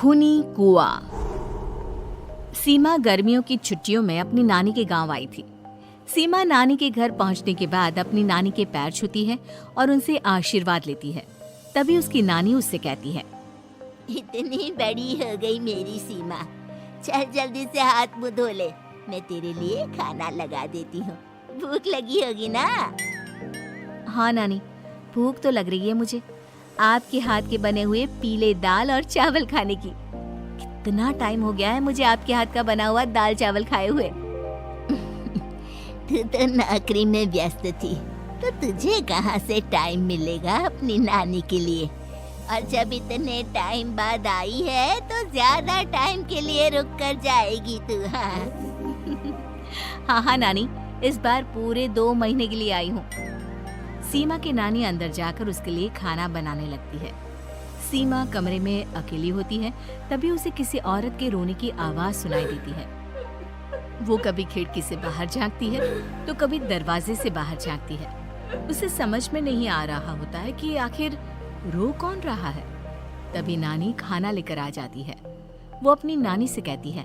खूनी कुआं। सीमा गर्मियों की छुट्टियों में अपनी नानी के गांव आई थी। सीमा नानी के घर पहुंचने के बाद अपनी नानी के पैर छूती है और उनसे आशीर्वाद लेती है। तभी उसकी नानी उससे कहती है, इतनी बड़ी हो गई मेरी सीमा, चल जल्दी से हाथ मुंह धो ले, मैं तेरे लिए खाना लगा देती हूँ। भूख लगी होगी ना? हाँ नानी, भूख तो लग रही है मुझे, आपके हाथ के बने हुए पीले दाल और चावल खाने की। कितना टाइम हो गया है मुझे आपके हाथ का बना हुआ दाल चावल खाए हुए। तू तो नौकरी में व्यस्त थी, तो तुझे कहाँ से टाइम मिलेगा अपनी नानी के लिए? और जब इतने टाइम बाद आई है तो ज्यादा टाइम के लिए रुक कर जाएगी तू। हाँ नानी, इस बार पूरे 2 महीने के लिए आई हूँ। सीमा की नानी अंदर जाकर उसके लिए खाना बनाने लगती है। सीमा कमरे में अकेली होती है, तभी उसे किसी औरत के रोने की आवाज सुनाई देती है। वो कभी खिड़की से बाहर झांकती है तो कभी दरवाजे से बाहर झांकती है। उसे समझ में नहीं आ रहा होता है कि आखिर रो कौन रहा है। तभी नानी खाना लेकर आ जाती है। वो अपनी नानी से कहती है,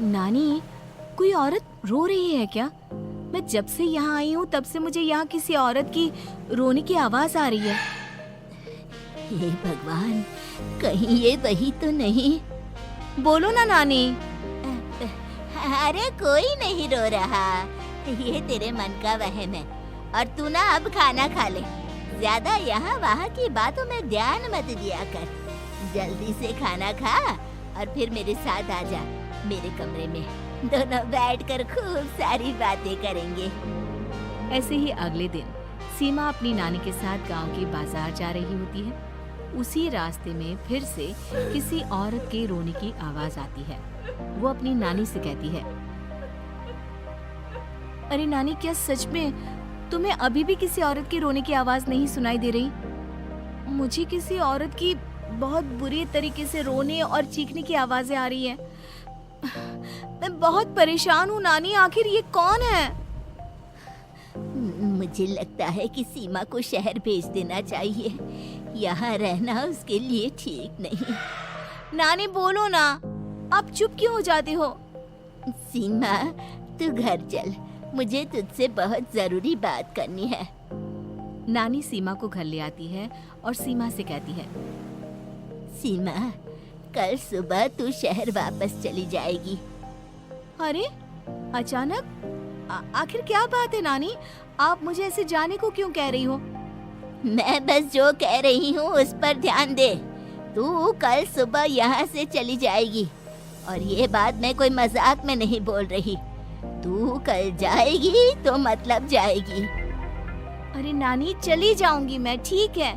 नानी, कोई औरत रो रही है क्या? मैं जब से यहाँ आई हूँ तब से मुझे यहाँ किसी औरत की रोने की आवाज आ रही है। हे भगवान, कहीं ये वही तो नहीं? बोलो ना नानी। अरे कोई नहीं रो रहा, ये तेरे मन का वहम है। और तू ना अब खाना खा ले, ज्यादा यहाँ वहाँ की बातों में ध्यान मत दिया कर। जल्दी से खाना खा और फिर मेरे साथ आ जा मेरे कमरे में, दोनों बैठकर खूब सारी बातें करेंगे। ऐसे ही अगले दिन सीमा अपनी नानी के साथ गांव के बाजार जा रही होती है। उसी रास्ते में फिर से किसी औरत के रोने की आवाज आती है। वो अपनी नानी से कहती है, अरे नानी, क्या सच में तुम्हें अभी भी किसी औरत की रोने की आवाज नहीं सुनाई दे रही? मुझे किसी औरत की बहुत बुरी तरीके से रोने और चीखने की आवाजें आ रही है। मैं बहुत परेशान हूँ नानी, आखिर ये कौन है? मुझे लगता है कि सीमा को शहर भेज देना चाहिए, यहाँ रहना उसके लिए ठीक नहीं। नानी बोलो ना, आप चुप क्यों हो जाते हो? सीमा, तू घर चल, मुझे तुझसे बहुत जरूरी बात करनी है। नानी सीमा को घर ले आती है और सीमा से कहती है, सीमा, कल सुबह तू शहर वापस चली जाएगी। अरे अचानक? आखिर क्या बात है नानी, आप मुझे ऐसे जाने को क्यों कह रही हो? मैं बस जो कह रही हूँ उस पर ध्यान दे। तू कल सुबह यहाँ से चली जाएगी, और ये बात मैं कोई मजाक में नहीं बोल रही। तू कल जाएगी तो मतलब जाएगी। अरे नानी, चली जाऊंगी मैं, ठीक है,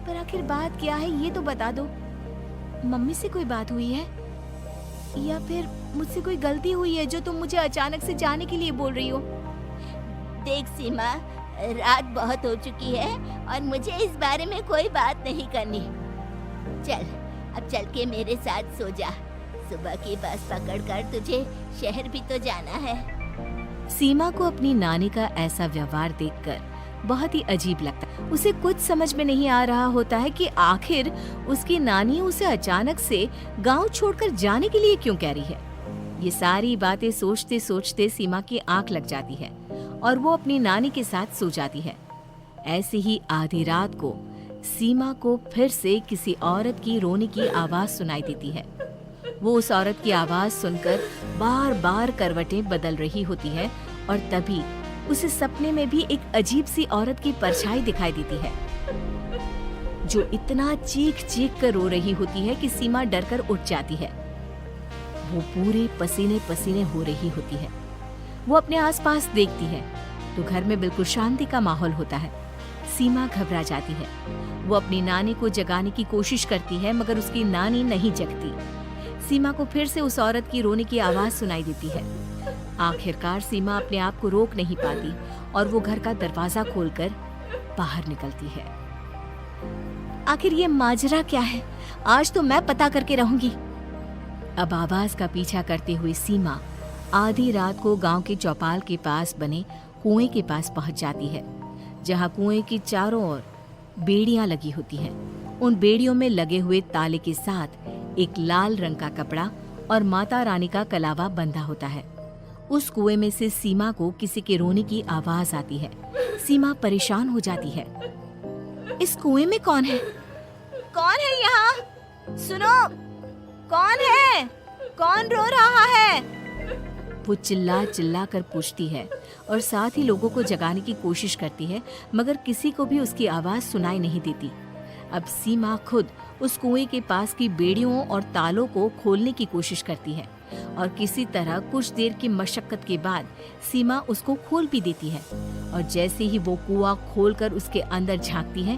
पर आखिर बात क्या है ये तो बता दो। मम्मी से कोई बात हुई है या फिर मुझसे कोई गलती हुई है जो तुम मुझे अचानक से जाने के लिए बोल रही हो? देख सीमा, रात बहुत हो चुकी है और मुझे इस बारे में कोई बात नहीं करनी। चल, अब चल के मेरे साथ सो जा। सुबह की बस पकड़कर तुझे शहर भी तो जाना है। सीमा को अपनी नानी का ऐसा व्यवहार देखकर बहुत ही अजीब लगता है। उसे कुछ समझ में नहीं आ रहा होता है कि आखिर उसकी नानी उसे अचानक से गांव छोड़कर जाने के लिए क्यों कह रही है। ये सारी बातें सोचते सोचते सीमा की आंख लग जाती है और वो अपनी नानी के साथ सो जाती है। ऐसे ही आधी रात को सीमा को फिर से किसी औरत की रोने की आवाज सुनाई देती है। वो उस औरत की आवाज सुनकर बार बार करवटें बदल रही होती है और तभी उसे सपने में भी एक अजीब सी औरत की परछाई दिखाई देती है, जो इतना चीख चीख कर रो रही होती है कि सीमा डरकर उठ जाती है। वो पूरे पसीने पसीने हो रही होती है। वो अपने आसपास देखती है तो घर में बिल्कुल शांति का माहौल होता है। सीमा घबरा जाती है। वो अपनी नानी को जगाने की कोशिश करती है, मगर उसकी नानी नहीं जगती। सीमा को फिर से उस औरत की रोने की आवाज सुनाई देती है। आखिरकार सीमा अपने आप को रोक नहीं पाती और वो घर का दरवाजा खोलकर बाहर निकलती है। आखिर ये माजरा क्या है? आज तो मैं पता करके रहूंगी। अब आवाज का पीछा करते हुए सीमा आधी रात को गांव के चौपाल के पास बने कुएं के पास पहुंच जाती है, जहां कुएं की चारों ओर बेड़ियां लगी होती हैं। उन बेड़ियों में लगे हुए ताले के साथ एक लाल रंग का कपड़ा और माता रानी का कलावा बंधा होता है। उस कुएं में से सीमा को किसी के रोने की आवाज आती है। सीमा परेशान हो जाती है। इस कुएं में कौन है? कौन है यहाँ? सुनो, कौन है? कौन रो रहा है? वो चिल्ला चिल्ला कर पूछती है और साथ ही लोगों को जगाने की कोशिश करती है, मगर किसी को भी उसकी आवाज सुनाई नहीं देती। अब सीमा खुद उस कुएं के पास की बेड़ियों और तालों को खोलने की कोशिश करती है और किसी तरह कुछ देर की मशक्कत के बाद सीमा उसको खोल भी देती है। और जैसे ही वो कुआं खोलकर उसके अंदर झांकती है,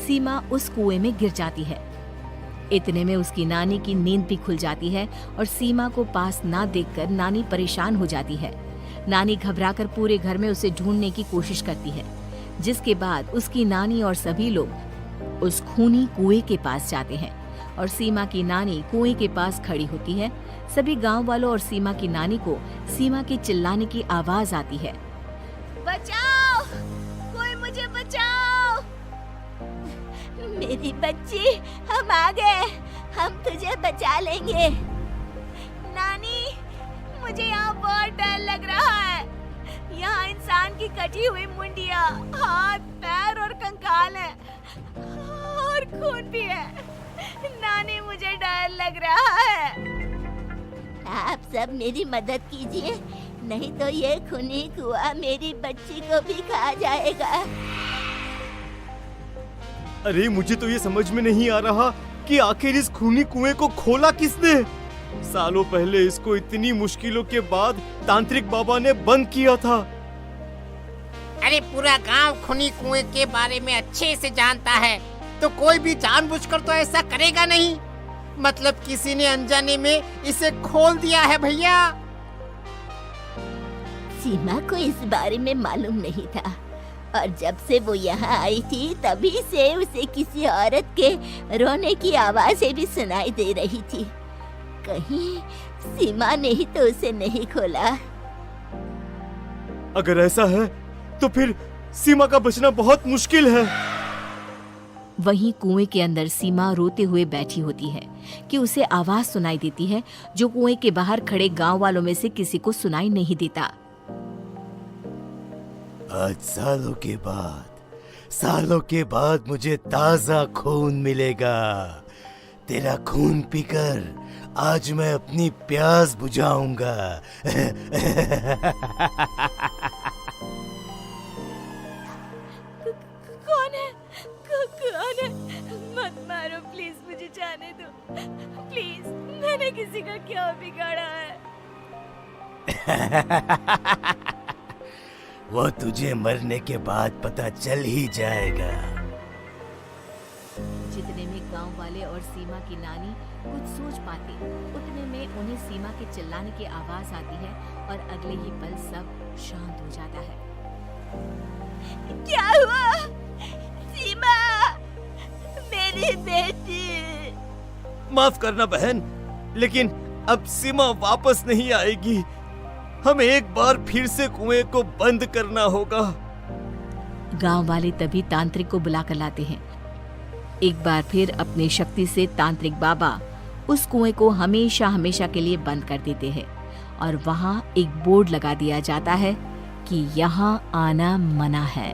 सीमा उस कुएं में गिर जाती है। इतने में उसकी नानी की नींद भी खुल जाती है और सीमा को पास ना देखकर नानी परेशान हो जाती है। नानी घबराकर पूरे घर में उसे ढूंढने की कोशिश करती है, जिसके बाद उसकी नानी और सभी लोग उस खूनी कुएं के पास जाते हैं और सीमा की नानी कुएं के पास खड़ी होती है। सभी गांव वालों और सीमा की नानी को सीमा के चिल्लाने की आवाज आती है। बचाओ, कोई मुझे बचाओ। मेरी बच्ची, हम आ गए, हम तुझे बचा लेंगे। नानी, मुझे यहाँ बहुत डर लग रहा है। यहाँ इंसान की कटी हुई मुंडिया, हाथ, पैर और कंकाल है और खून भी है। नानी, मुझे डर लग रहा है। आप सब मेरी मदद कीजिए, नहीं तो ये खूनी कुआं मेरी बच्ची को भी खा जाएगा। अरे मुझे तो ये समझ में नहीं आ रहा कि आखिर इस खूनी कुएं को खोला किसने। सालों पहले इसको इतनी मुश्किलों के बाद तांत्रिक बाबा ने बंद किया था। अरे पूरा गांव खूनी कुएं के बारे में अच्छे से जानता है, तो कोई भी जानबूझकर तो ऐसा करेगा नहीं। मतलब किसी ने अनजाने में इसे खोल दिया है भैया। सीमा को इस बारे में मालूम नहीं था और जब से वो यहाँ आई थी तभी से उसे किसी औरत के रोने की आवाजें भी सुनाई दे रही थी। कहीं सीमा ने ही तो उसे नहीं खोला। अगर ऐसा है तो फिर सीमा का बचना बहुत मुश्किल है। वहीं कुएं के अंदर सीमा रोते हुए बैठी होती है कि उसे आवाज सुनाई देती है जो कुएं के बाहर खड़े गांव वालों में से किसी को सुनाई नहीं देता। आज सालों के बाद मुझे ताजा खून मिलेगा। तेरा खून पीकर आज मैं अपनी प्यास बुझाऊंगा। कौन है? कौन है? मत मारो प्लीज, मुझे जाने दो प्लीज। मैंने किसी का क्या बिगाड़ा है? वो तुझे मरने के बाद पता चल ही जाएगा। जितने में गांव वाले और सीमा की नानी कुछ सोच पाते, उतने में उन्हें सीमा के चिल्लाने की आवाज आती है और अगले ही पल सब शांत हो जाता है। क्या हुआ? सीमा, मेरी बेटी। माफ करना बहन, लेकिन अब सीमा वापस नहीं आएगी। हमें एक बार फिर से कुएं को बंद करना होगा। गांव वाले तभी तांत्रिक को बुला कर लाते हैं। एक बार फिर अपनी शक्ति से तांत्रिक बाबा उस कुएं को हमेशा हमेशा के लिए बंद कर देते हैं और वहां एक बोर्ड लगा दिया जाता है कि यहाँ आना मना है।